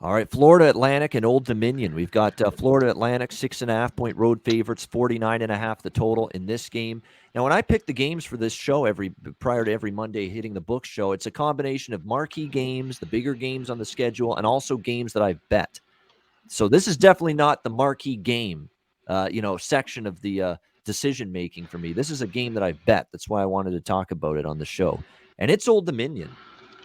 All right, Florida Atlantic and Old Dominion. We've got Florida Atlantic 6.5-point road favorites, 49.5 the total in this game. Now, when I pick the games for this show prior to every Monday hitting the book show, it's a combination of marquee games, the bigger games on the schedule, and also games that I've bet. So this is definitely not the marquee game, section of the decision making for me. This is a game that I've bet. That's why I wanted to talk about it on the show. And it's Old Dominion.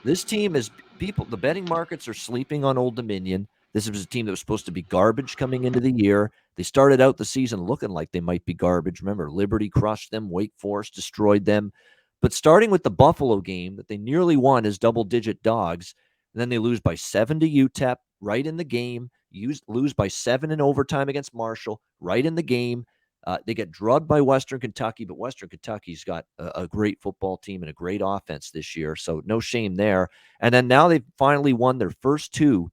This team is the betting markets are sleeping on Old Dominion. This was a team that was supposed to be garbage coming into the year. They started out the season looking like they might be garbage. Remember, Liberty crushed them, Wake Forest destroyed them. But starting with the Buffalo game that they nearly won as double-digit dogs, and then they lose by 7 to UTEP right in the game, lose by 7 in overtime against Marshall right in the game. They get drubbed by Western Kentucky, but Western Kentucky's got a great football team and a great offense this year, so no shame there. And then now they've finally won their first 2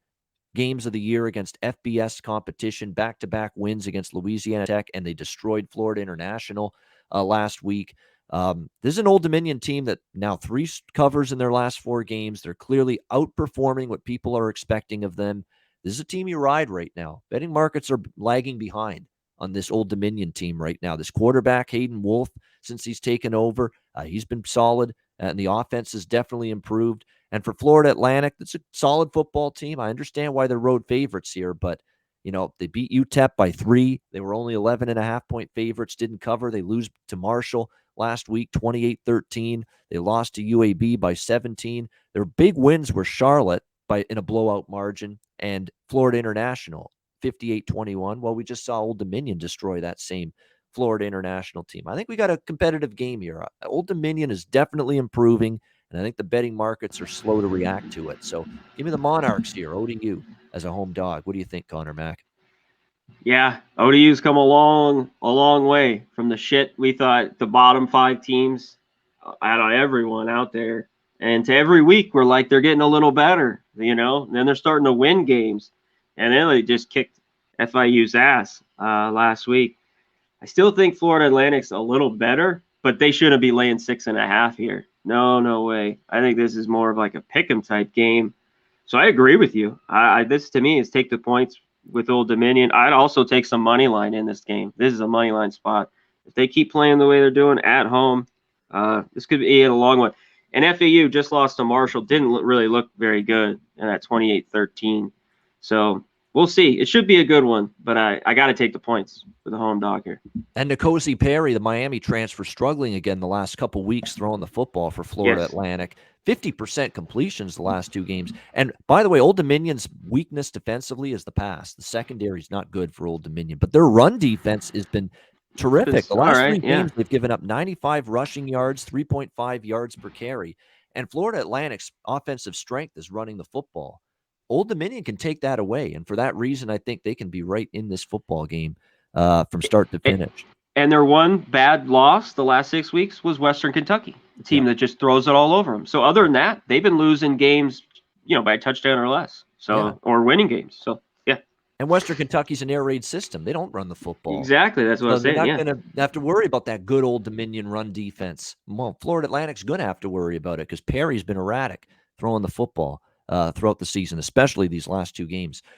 games of the year against FBS competition, back-to-back wins against Louisiana Tech, and they destroyed Florida International last week. This is an Old Dominion team that now 3 covers in their last 4 games. They're clearly outperforming what people are expecting of them. This is a team you ride right now. Betting markets are lagging behind on this Old Dominion team right now. This quarterback, Hayden Wolf, since he's taken over, he's been solid, and the offense has definitely improved. And for Florida Atlantic, that's a solid football team. I understand why they're road favorites here, but they beat UTEP by 3. They were only 11.5-point favorites, didn't cover. They lose to Marshall last week, 28-13. They lost to UAB by 17. Their big wins were Charlotte in a blowout margin and Florida International 58-21. Well, we just saw Old Dominion destroy that same Florida International team. I think we got a competitive game here. Old Dominion is definitely improving, and I think the betting markets are slow to react to it. So give me the Monarchs here, ODU, as a home dog. What do you think, Conor Mack? Yeah, ODU's come a long way from the shit we thought the bottom 5 teams out of everyone out there. And to every week, we're like, they're getting a little better, and then they're starting to win games. And then they just kicked FIU's ass last week. I still think Florida Atlantic's a little better, but they shouldn't be laying 6.5 here. No way. I think this is more of like a pick'em type game. So I agree with you. This to me is take the points with Old Dominion. I'd also take some money line in this game. This is a money line spot. If they keep playing the way they're doing at home, this could be a long one. And FAU just lost to Marshall. Didn't really look very good in that 28-13. So we'll see. It should be a good one, but I got to take the points for the home dog here. And N'Kosi Perry, the Miami transfer, struggling again the last couple weeks throwing the football for Florida Atlantic. 50% completions the last 2 games. And by the way, Old Dominion's weakness defensively is the pass. The secondary is not good for Old Dominion, but their run defense has been terrific. The last 3 games, they've given up 95 rushing yards, 3.5 yards per carry. And Florida Atlantic's offensive strength is running the football. Old Dominion can take that away. And for that reason, I think they can be right in this football game from start to finish. And their one bad loss the last 6 weeks was Western Kentucky, a team that just throws it all over them. So other than that, they've been losing games, by a touchdown or less. So or winning games. So yeah. And Western Kentucky's an air raid system. They don't run the football. Exactly. That's what I was saying. They're not going to have to worry about that good Old Dominion run defense. Well, Florida Atlantic's going to have to worry about it because Perry's been erratic throwing the football throughout the season, especially these last 2 games.